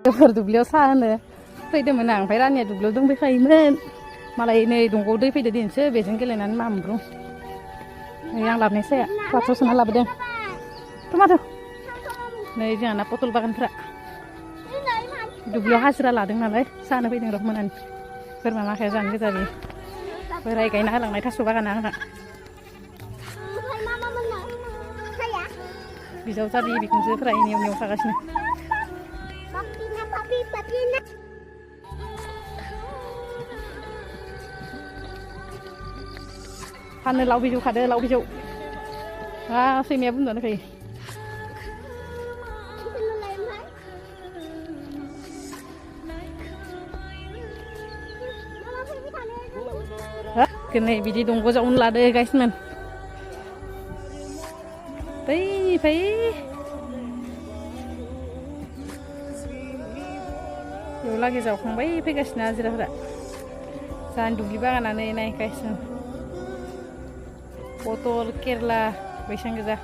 जोंफोर दुब्लियाव साहा होनो फैदोंमोन आं ओमफ्राय रानिया दुब्लियाव दंफैखायोमोन मालाय नै दंग'आव दै फैदो दिनैसो बेजों गेलेनानै मामब्रु नै आं लाबोनाय साया फ्लाक्सआव सोना लाबोदों टमाट' नै जोंहाना पटल बागानफ्रा दुब्लियाव हाजिरा लादों नालाय सानो फैदों र' मोनानि बोरमा माखाया जानो गोजा बे बोराय गायना होलांनाय थास' बागाना आंना बिजावजालि बिखुनजोफोरा एनियाव नेव खागासिनो फाननो लाव बिजौ खादो लाव बिजौ सैमाया बुंनानै फैयो नै बिदि दंग' जावनो लादो गाइसमोन बै फै बेयाव लागै जावखांबाय फैगासिनो हाजिराफोरा जाहानि दुब्लि बागानानै नाय गाइसमोन पटल केरेला बैसां गोजा